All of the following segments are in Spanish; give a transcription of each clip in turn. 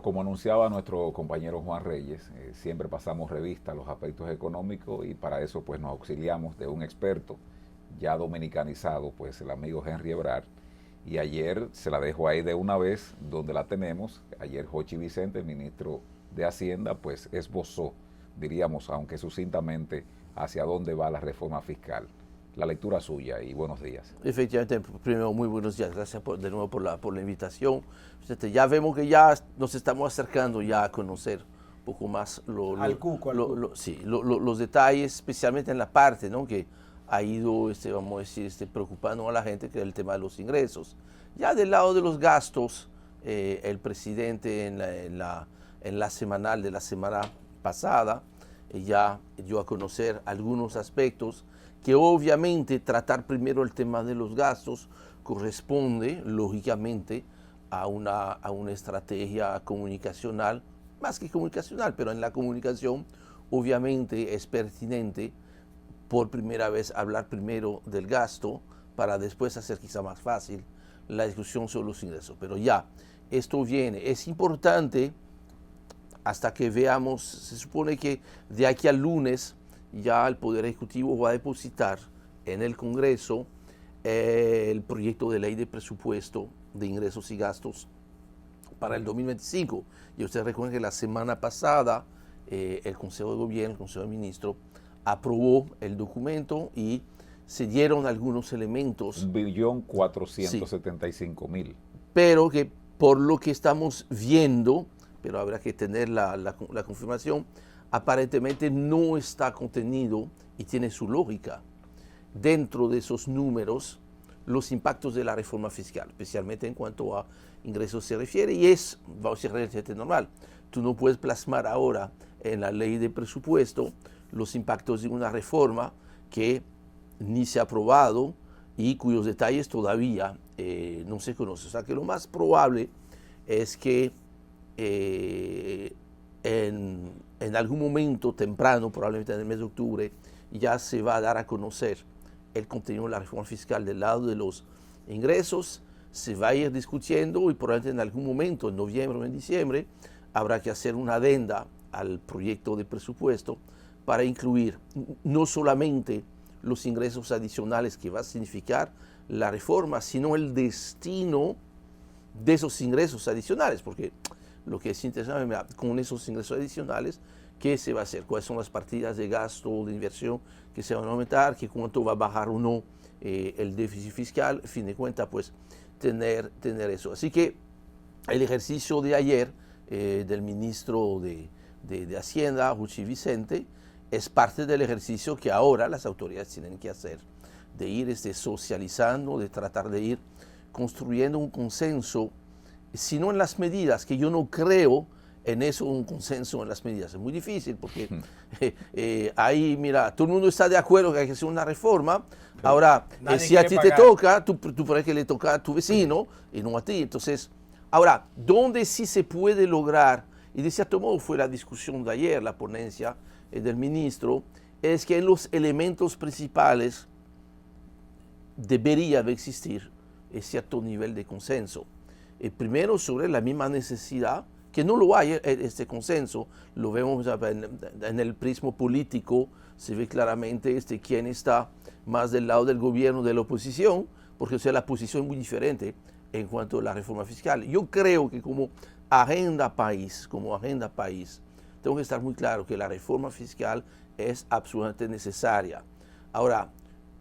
Bueno, como anunciaba nuestro compañero Juan Reyes, siempre pasamos revista a los aspectos económicos y para eso pues nos auxiliamos de un experto ya dominicanizado, pues el amigo Henry Ebrard. Y ayer se la dejo ahí de una vez donde la tenemos. Ayer Jochi Vicente, el ministro de Hacienda, pues esbozó, diríamos, aunque sucintamente, hacia dónde va la reforma fiscal. La lectura suya y buenos días. Efectivamente, primero muy buenos días, gracias de nuevo por la invitación. Ya vemos que ya nos estamos acercando ya a conocer un poco más los detalles, especialmente en la parte, ¿no?, que ha ido, vamos a decir, preocupando a la gente, que es el tema de los ingresos. Ya del lado de los gastos, el presidente en la semanal de la semana pasada ya dio a conocer algunos aspectos que obviamente tratar primero el tema de los gastos corresponde, lógicamente, a una estrategia comunicacional, más que comunicacional, pero en la comunicación obviamente es pertinente por primera vez hablar primero del gasto para después hacer quizá más fácil la discusión sobre los ingresos. Pero ya, esto viene, es importante hasta que veamos, se supone que de aquí al lunes ya el Poder Ejecutivo va a depositar en el Congreso el proyecto de ley de presupuesto de ingresos y gastos para el 2025. Y ustedes recuerdan que la semana pasada el Consejo de Gobierno, el Consejo de Ministros, aprobó el documento y se dieron algunos elementos. 1.475.000. Sí, pero que por lo que estamos viendo, pero habrá que tener la confirmación, aparentemente no está contenido y tiene su lógica dentro de esos números los impactos de la reforma fiscal, especialmente en cuanto a ingresos se refiere, y es, vamos a decir, relativamente normal. Tú no puedes plasmar ahora en la ley de presupuesto los impactos de una reforma que ni se ha aprobado y cuyos detalles todavía no se conocen. O sea que lo más probable es que en algún momento temprano, probablemente en el mes de octubre, ya se va a dar a conocer el contenido de la reforma fiscal del lado de los ingresos, se va a ir discutiendo y probablemente en algún momento, en noviembre o en diciembre, habrá que hacer una adenda al proyecto de presupuesto para incluir no solamente los ingresos adicionales que va a significar la reforma, sino el destino de esos ingresos adicionales, porque lo que es interesante, con esos ingresos adicionales, ¿qué se va a hacer? ¿Cuáles son las partidas de gasto, de inversión que se van a aumentar? ¿Qué cuánto va a bajar o no el déficit fiscal? A fin de cuentas, pues, tener eso. Así que el ejercicio de ayer del ministro de Hacienda, Jochi Vicente, es parte del ejercicio que ahora las autoridades tienen que hacer, de ir socializando, de tratar de ir construyendo un consenso, sino en las medidas, que yo no creo en eso, un consenso en las medidas. Es muy difícil porque ahí, mira, todo el mundo está de acuerdo que hay que hacer una reforma. Ahora, si a ti te toca, tú crees que le toca a tu vecino y no a ti. Entonces, ahora, ¿dónde sí se puede lograr? Y de cierto modo fue la discusión de ayer, la ponencia del ministro, es que en los elementos principales debería de existir cierto nivel de consenso. Primero, sobre la misma necesidad, que no lo hay este consenso, lo vemos en el prisma político, se ve claramente quién está más del lado del gobierno, de la oposición, porque la posición es muy diferente en cuanto a la reforma fiscal. Yo creo que como agenda país, tengo que estar muy claro que la reforma fiscal es absolutamente necesaria. Ahora,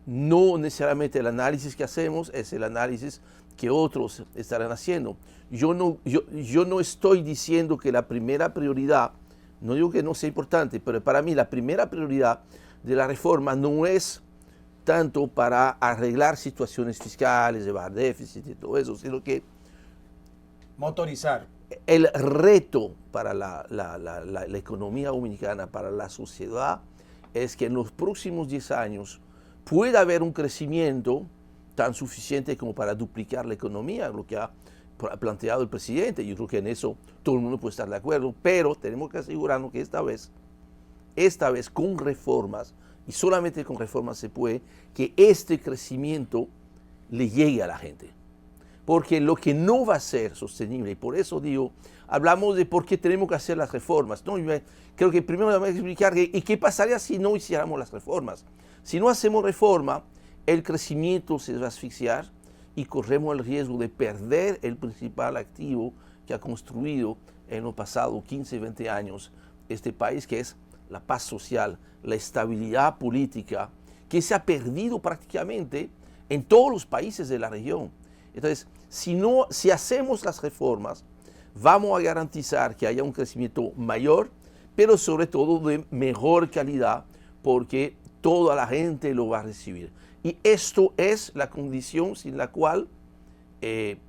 no necesariamente el análisis que hacemos es el análisis que otros estarán haciendo. Yo no estoy diciendo que la primera prioridad, no digo que no sea importante, pero para mí la primera prioridad de la reforma no es tanto para arreglar situaciones fiscales, llevar déficit y todo eso, sino que motorizar. El reto para la economía dominicana, para la sociedad, es que en los próximos 10 años pueda haber un crecimiento tan suficiente como para duplicar la economía, lo que ha planteado el presidente. Yo creo que en eso todo el mundo puede estar de acuerdo, pero tenemos que asegurarnos que esta vez con reformas, y solamente con reformas se puede, que este crecimiento le llegue a la gente. porque lo que no va a ser sostenible, y por eso digo, hablamos de por qué tenemos que hacer las reformas. No, creo que primero debemos explicar y qué pasaría si no hiciéramos las reformas. Si no hacemos reforma, el crecimiento se va a asfixiar y corremos el riesgo de perder el principal activo que ha construido en los pasados 15, 20 años este país, que es la paz social, la estabilidad política, que se ha perdido prácticamente en todos los países de la región. Entonces, si hacemos las reformas, vamos a garantizar que haya un crecimiento mayor, pero sobre todo de mejor calidad, porque toda la gente lo va a recibir. Y esto es la condición sin la cual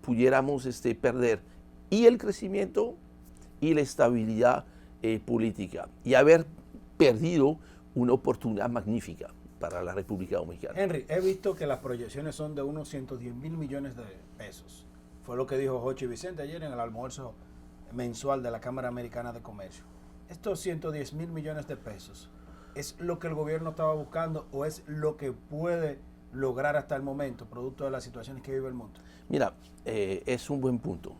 pudiéramos perder y el crecimiento y la estabilidad política, y haber perdido una oportunidad magnífica para la República Dominicana. Henry, he visto que las proyecciones son de unos 110.000 millones de pesos. Fue lo que dijo Jochi Vicente ayer en el almuerzo mensual de la Cámara Americana de Comercio. Estos 110.000 millones de pesos, ¿es lo que el gobierno estaba buscando o es lo que puede lograr hasta el momento, producto de las situaciones que vive el mundo? Mira, es un buen punto.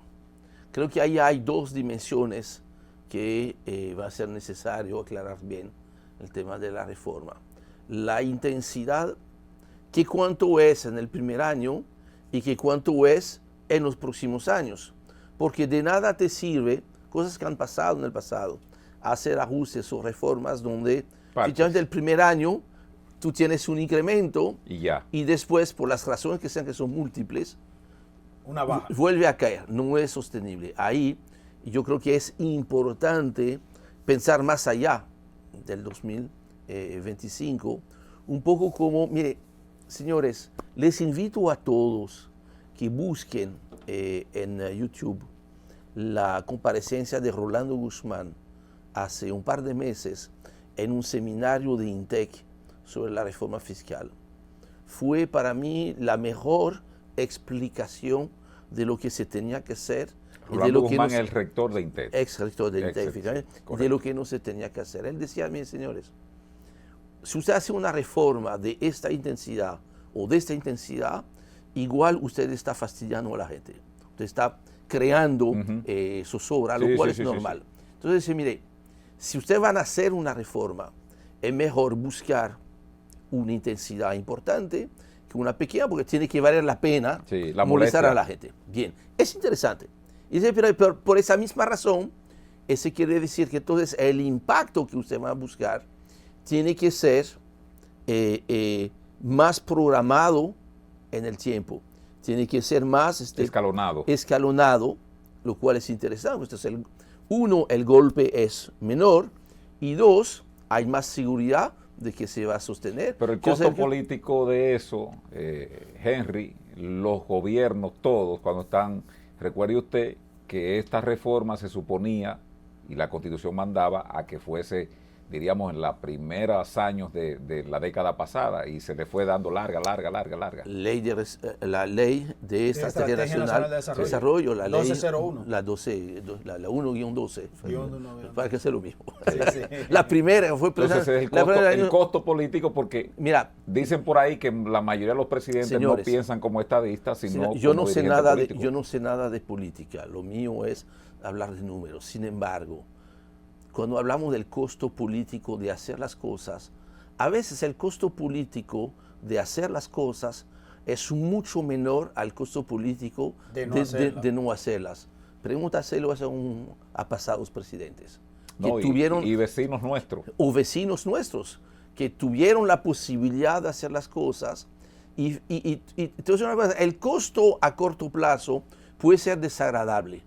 Creo que ahí hay dos dimensiones que va a ser necesario aclarar bien el tema de la reforma. La intensidad, que cuánto es en el primer año y que cuánto es en los próximos años. Porque de nada te sirve cosas que han pasado en el pasado, hacer ajustes o reformas donde efectivamente el primer año tú tienes un incremento y después, por las razones que sean, que son múltiples, una baja, vuelve a caer, no es sostenible. Ahí yo creo que es importante pensar más allá del 2025, un poco como, mire, señores, les invito a todos que busquen en YouTube la comparecencia de Rolando Guzmán hace un par de meses en un seminario de INTEC sobre la reforma fiscal. Fue para mí la mejor explicación de lo que se tenía que hacer. Rolando Guzmán es el rector de INTEC. Ex rector de INTEC, de lo que no se tenía que hacer. Él decía, miren señores, si usted hace una reforma de esta intensidad o de esta intensidad, igual usted está fastidiando a la gente. Usted está creando zozobra, lo cual es normal. Entonces dice, mire, si ustedes van a hacer una reforma, es mejor buscar una intensidad importante que una pequeña, porque tiene que valer la pena molestar a la gente. Bien, es interesante. Y dice, pero por esa misma razón, ese quiere decir que entonces el impacto que usted va a buscar tiene que ser más programado en el tiempo. Tiene que ser más escalonado, lo cual es interesante. Entonces, uno, el golpe es menor, y dos, hay más seguridad de que se va a sostener. Pero el costo político de eso, Henry, los gobiernos todos, cuando están, recuerde usted que esta reforma se suponía, y la Constitución mandaba, a que fuese, diríamos, en los primeros años de la década pasada, y se le fue dando larga. La ley de Estrategia Nacional de Desarrollo, la ley 1201. La 1-12. Para que sea lo mismo. Sí. La primera fue entonces el costo político, porque mira, dicen por ahí que la mayoría de los presidentes, señores, no piensan como estadistas, sino yo no sé nada de política. Lo mío es hablar de números. Sin embargo, cuando hablamos del costo político de hacer las cosas, a veces el costo político de hacer las cosas es mucho menor al costo político de no hacerlas. Pregúntaselo a pasados presidentes. Y vecinos nuestros. O vecinos nuestros, que tuvieron la posibilidad de hacer las cosas. Y entonces, el costo a corto plazo puede ser desagradable.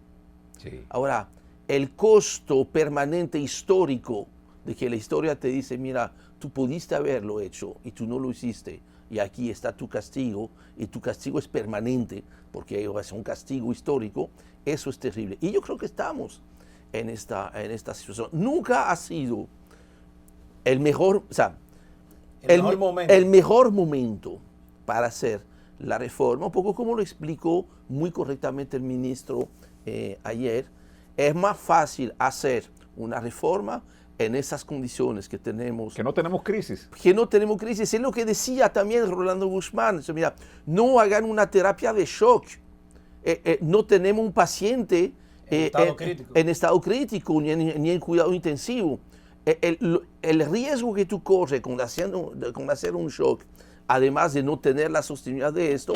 Sí. Ahora, el costo permanente histórico de que la historia te dice, mira, tú pudiste haberlo hecho y tú no lo hiciste, y aquí está tu castigo, y tu castigo es permanente, porque es un castigo histórico, eso es terrible. Y yo creo que estamos en esta situación. Nunca ha sido el mejor, el mejor momento para hacer la reforma, un poco como lo explicó muy correctamente el ministro ayer. Es más fácil hacer una reforma en esas condiciones que tenemos. Que no tenemos crisis. Es lo que decía también Rolando Guzmán. Mira, no hagan una terapia de shock. no tenemos un paciente en estado crítico ni en cuidado intensivo. El riesgo que tú corres con hacer un shock, además de no tener la sostenibilidad de esto,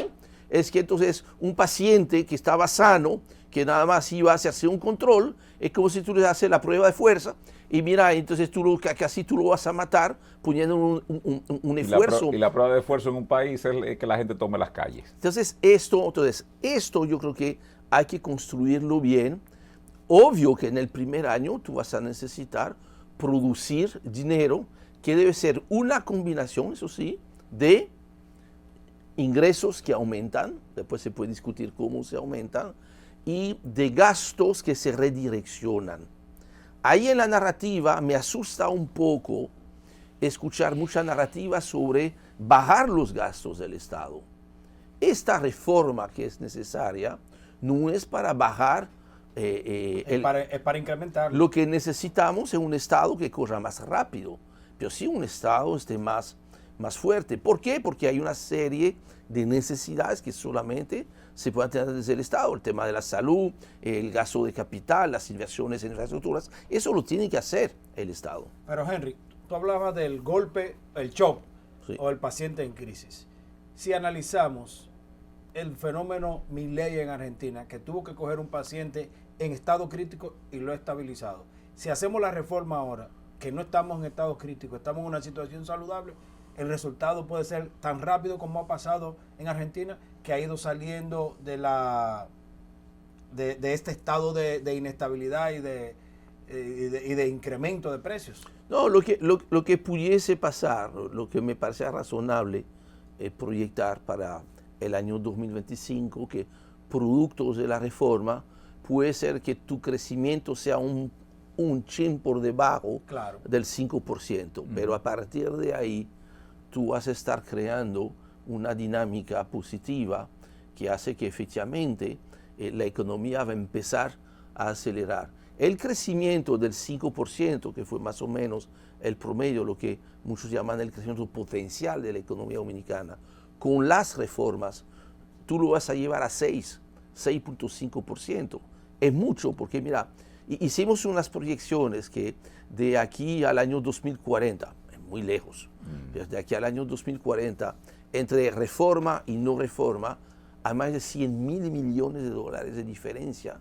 es que entonces un paciente que estaba sano, que nada más iba a hacerse un control, es como si tú le haces la prueba de fuerza y mira, entonces casi tú lo vas a matar poniendo un esfuerzo. Y la prueba de esfuerzo en un país es que la gente tome las calles. Entonces esto yo creo que hay que construirlo bien. Obvio que en el primer año tú vas a necesitar producir dinero, que debe ser una combinación, eso sí, de ingresos que aumentan, después se puede discutir cómo se aumentan, y de gastos que se redireccionan. Ahí en la narrativa me asusta un poco escuchar mucha narrativa sobre bajar los gastos del Estado. Esta reforma que es necesaria no es para bajar, es para incrementar. Lo que necesitamos es un Estado que corra más rápido, pero sí un Estado más fuerte. ¿Por qué? Porque hay una serie de necesidades que solamente se pueden tener desde el Estado. El tema de la salud, el gasto de capital, las inversiones en infraestructuras, eso lo tiene que hacer el Estado. Pero Henry, tú hablabas del golpe, el shock, sí, o el paciente en crisis. Si analizamos el fenómeno Milei en Argentina, que tuvo que coger un paciente en estado crítico y lo ha estabilizado. Si hacemos la reforma ahora, que no estamos en estado crítico, estamos en una situación saludable, el resultado puede ser tan rápido como ha pasado en Argentina, que ha ido saliendo de este estado de inestabilidad y de incremento de precios. No, lo que pudiese pasar, lo que me parece razonable proyectar para el año 2025, que productos de la reforma, puede ser que tu crecimiento sea un chin por debajo, claro, del 5%, pero a partir de ahí tú vas a estar creando una dinámica positiva que hace que efectivamente la economía va a empezar a acelerar. El crecimiento del 5%, que fue más o menos el promedio, lo que muchos llaman el crecimiento potencial de la economía dominicana, con las reformas, tú lo vas a llevar a 6.5%. Es mucho, porque mira, hicimos unas proyecciones que de aquí al año 2040, es muy lejos, desde aquí al año 2040, entre reforma y no reforma, hay más de 100.000 millones de dólares de diferencia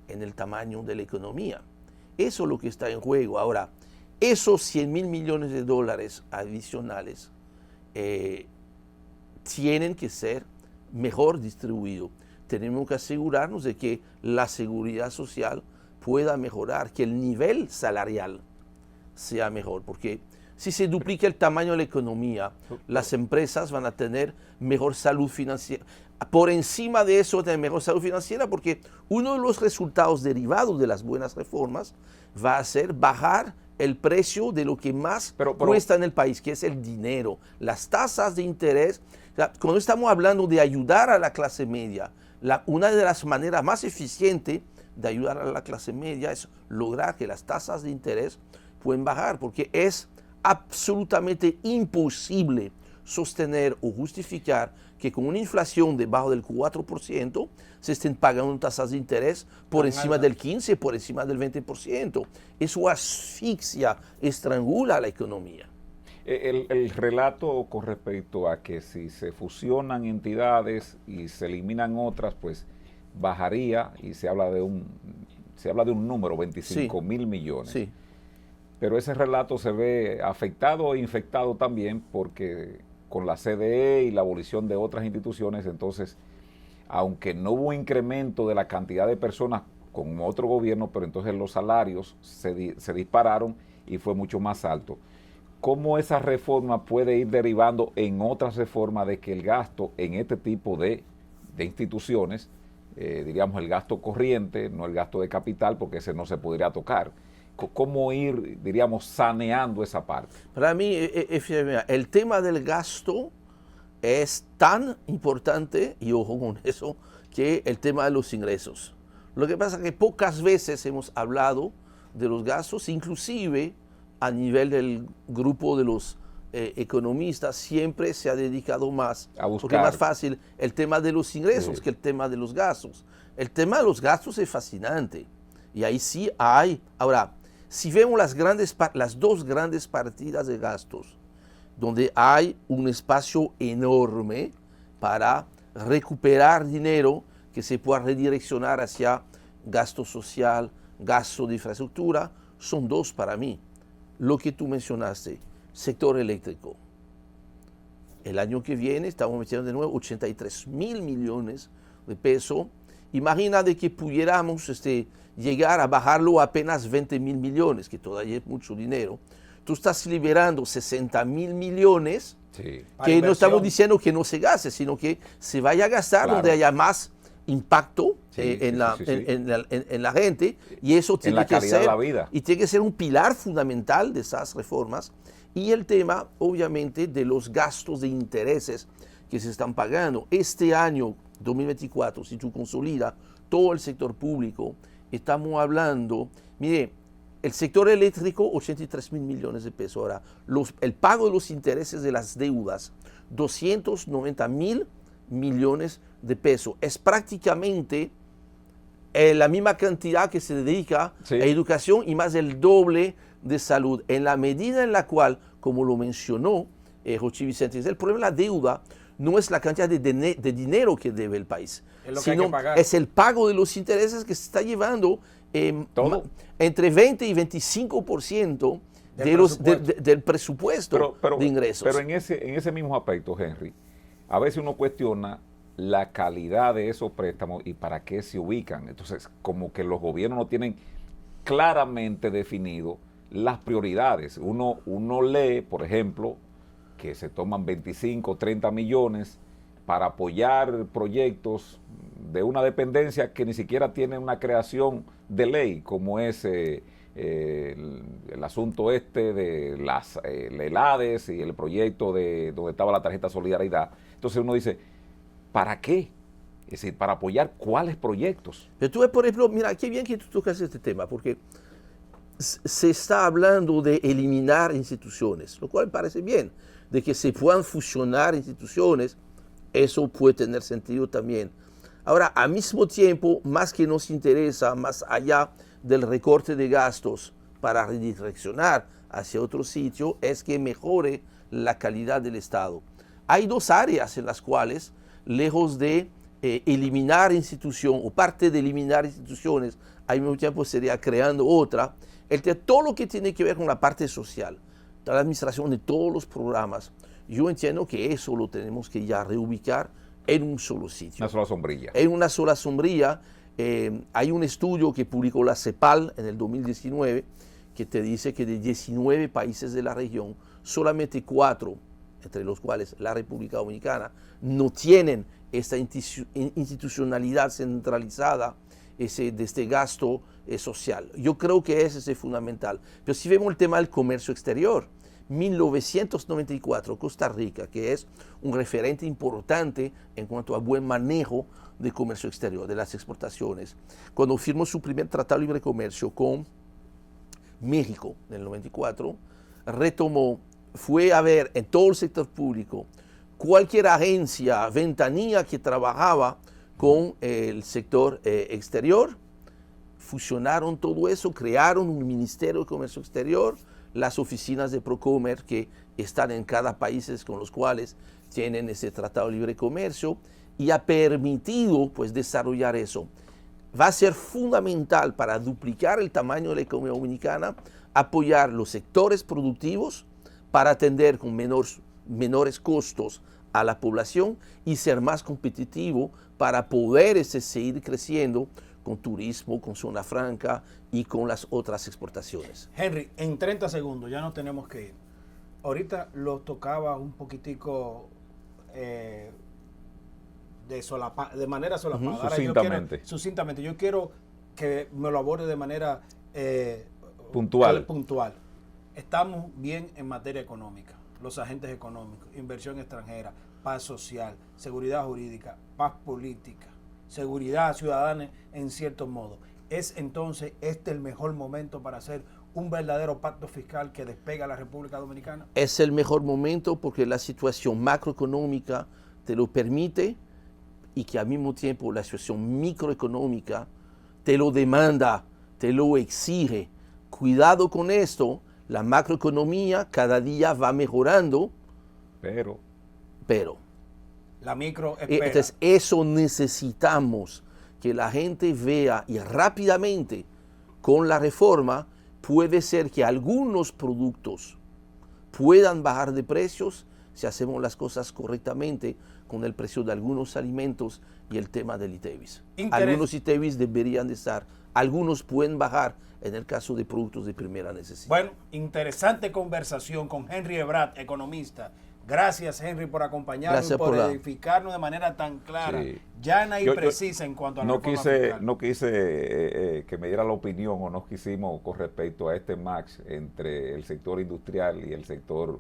en el tamaño de la economía. Eso es lo que está en juego. Ahora, esos 100.000 millones de dólares adicionales tienen que ser mejor distribuidos. Tenemos que asegurarnos de que la seguridad social pueda mejorar, que el nivel salarial sea mejor, porque si se duplica el tamaño de la economía, las empresas van a tener mejor salud financiera. Por encima de eso, tener mejor salud financiera, porque uno de los resultados derivados de las buenas reformas va a ser bajar el precio de lo que más cuesta en el país, que es el dinero, las tasas de interés. O sea, cuando estamos hablando de ayudar a la clase media, una de las maneras más eficientes de ayudar a la clase media es lograr que las tasas de interés puedan bajar, porque es absolutamente imposible sostener o justificar que con una inflación debajo del 4% se estén pagando tasas de interés por encima del 15%, por encima del 20%. Eso asfixia, estrangula la economía. El relato con respecto a que si se fusionan entidades y se eliminan otras, pues bajaría, y se habla de un número, 25.000 millones. Sí. Pero ese relato se ve afectado e infectado también porque con la CDE y la abolición de otras instituciones, entonces, aunque no hubo incremento de la cantidad de personas con otro gobierno, pero entonces los salarios se dispararon y fue mucho más alto. ¿Cómo esa reforma puede ir derivando en otras reformas de que el gasto en este tipo de instituciones, diríamos el gasto corriente, no el gasto de capital, porque ese no se podría tocar? ¿Cómo ir, diríamos, saneando esa parte? Para mí, el tema del gasto es tan importante, y ojo con eso, que el tema de los ingresos. Lo que pasa es que pocas veces hemos hablado de los gastos, inclusive a nivel del grupo de los economista siempre se ha dedicado más, A buscar. porque es más fácil el tema de los ingresos Sí. que el tema de los gastos. El tema de los gastos es fascinante y ahí sí hay. Ahora, si vemos las dos grandes partidas de gastos, donde hay un espacio enorme para recuperar dinero que se pueda redireccionar hacia gasto social, gasto de infraestructura, son dos para mí. Lo que tú mencionaste, sector eléctrico. El año que viene estamos metiendo de nuevo 83.000 millones de pesos. Imagina de que pudiéramos llegar a bajarlo a apenas 20.000 millones, que todavía es mucho dinero. Tú estás liberando 60.000 millones, Sí. que Para no inversión. estamos diciendo que no se gaste, sino que se vaya a gastar Claro. donde haya más impacto Sí, en sí. la gente, y eso tiene la que calidad de ser la vida. y tiene que ser un pilar fundamental de esas reformas. Y el tema, obviamente, de los gastos de intereses que se están pagando. Este año, 2024, si tú consolidas todo el sector público, estamos hablando, mire, el sector eléctrico, 83.000 millones de pesos. Ahora, el pago de los intereses de las deudas, 290.000 millones de pesos. Es prácticamente la misma cantidad que se dedica Sí. a educación y más del doble de salud. En la medida en la cual, como lo mencionó Jochi Vicente, el problema de la deuda no es la cantidad de dinero que debe el país, Es lo que hay sino que pagar. es el pago de los intereses que se está llevando Todo. entre 20 y 25% del presupuesto de ingresos. Pero en ese mismo aspecto, Henry, a veces uno cuestiona la calidad de esos préstamos y para qué se ubican. Entonces, como que los gobiernos no tienen claramente definido las prioridades. Uno lee, por ejemplo, que se toman 25, 30 millones para apoyar proyectos de una dependencia que ni siquiera tiene una creación de ley, como es el asunto de las LELADES y el proyecto de donde estaba la tarjeta Solidaridad. Entonces uno dice, ¿para qué? Es decir, ¿para apoyar cuáles proyectos? Pero tú ves, por ejemplo, mira, qué bien que tú tocas este tema, porque se está hablando de eliminar instituciones, lo cual me parece bien, de que se puedan fusionar instituciones, eso puede tener sentido también. Ahora, al mismo tiempo, más que nos interesa, más allá del recorte de gastos para redireccionar hacia otro sitio, es que mejore la calidad del Estado. Hay dos áreas en las cuales, lejos de eliminar institución o parte de eliminar instituciones, al mismo tiempo sería creando otra, todo lo que tiene que ver con la parte social, la administración de todos los programas, yo entiendo que eso lo tenemos que ya reubicar en un solo sitio. Una sola sombrilla. En una sola sombrilla. Hay un estudio que publicó la CEPAL en el 2019 que te dice que de 19 países de la región, solamente 4, entre los cuales la República Dominicana, no tienen esta institucionalidad centralizada de este gasto social. Yo creo que ese es fundamental. Pero si vemos el tema del comercio exterior, 1994, Costa Rica, que es un referente importante en cuanto a buen manejo de comercio exterior, de las exportaciones, cuando firmó su primer tratado de libre comercio con México en el 94, retomó, fue a ver en todo el sector público cualquier agencia, ventanilla que trabajaba con el sector exterior, fusionaron todo eso, crearon un Ministerio de Comercio Exterior, las oficinas de Procomer que están en cada país con los cuales tienen ese tratado de libre comercio, y ha permitido pues desarrollar eso. Va a ser fundamental para duplicar el tamaño de la economía dominicana, apoyar los sectores productivos para atender con menores costos a la población y ser más competitivo para poder seguir creciendo con turismo, con zona franca y con las otras exportaciones. Henry, en 30 segundos, ya no tenemos que ir. Ahorita lo tocaba un poquitico de manera solapada. Ahora Sucintamente. Yo quiero que me lo aborde de manera puntual. Estamos bien en materia económica. Los agentes económicos, inversión extranjera, paz social, seguridad jurídica, paz política, seguridad ciudadana en cierto modo. ¿Es entonces el mejor momento para hacer un verdadero pacto fiscal que despega a la República Dominicana? Es el mejor momento porque la situación macroeconómica te lo permite y que al mismo tiempo la situación microeconómica te lo demanda, te lo exige. Cuidado con esto, la macroeconomía cada día va mejorando, pero la micro espera. entonces eso necesitamos que la gente vea y rápidamente con la reforma puede ser que algunos productos puedan bajar de precios si hacemos las cosas correctamente con el precio de algunos alimentos y el tema del ITEVIS. Algunos ITEVIS deberían de estar, algunos pueden bajar en el caso de productos de primera necesidad. Bueno, interesante conversación con Henry Ebrard, economista. Gracias, Henry, por acompañarnos y por edificarnos de manera tan clara, llana y precisa en cuanto a la reforma fiscal. No quise que me diera la opinión, o no quisimos con respecto a este match entre el sector industrial y el sector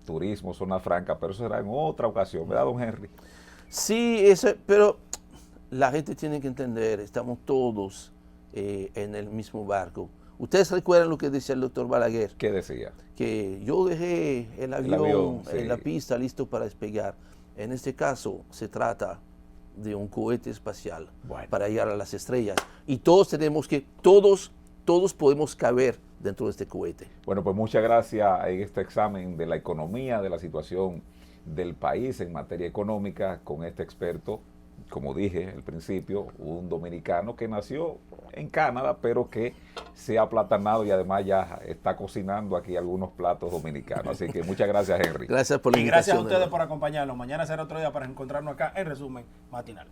turismo, zona franca, pero eso será en otra ocasión, ¿verdad, don Henry? Sí, pero la gente tiene que entender, estamos todos en el mismo barco. ¿Ustedes recuerdan lo que decía el doctor Balaguer? ¿Qué decía? Que yo dejé el avión en la pista listo para despegar. En este caso se trata de un cohete espacial para llegar a las estrellas. Y todos tenemos que, todos podemos caber dentro de este cohete. Bueno, pues muchas gracias en este examen de la economía, de la situación del país en materia económica con este experto. Como dije al principio, un dominicano que nació en Canadá, pero que se ha aplatanado y además ya está cocinando aquí algunos platos dominicanos. Así que muchas gracias, Henry. Gracias por la invitación. Y gracias a ustedes por acompañarnos. Mañana será otro día para encontrarnos acá en Resumen Matinal.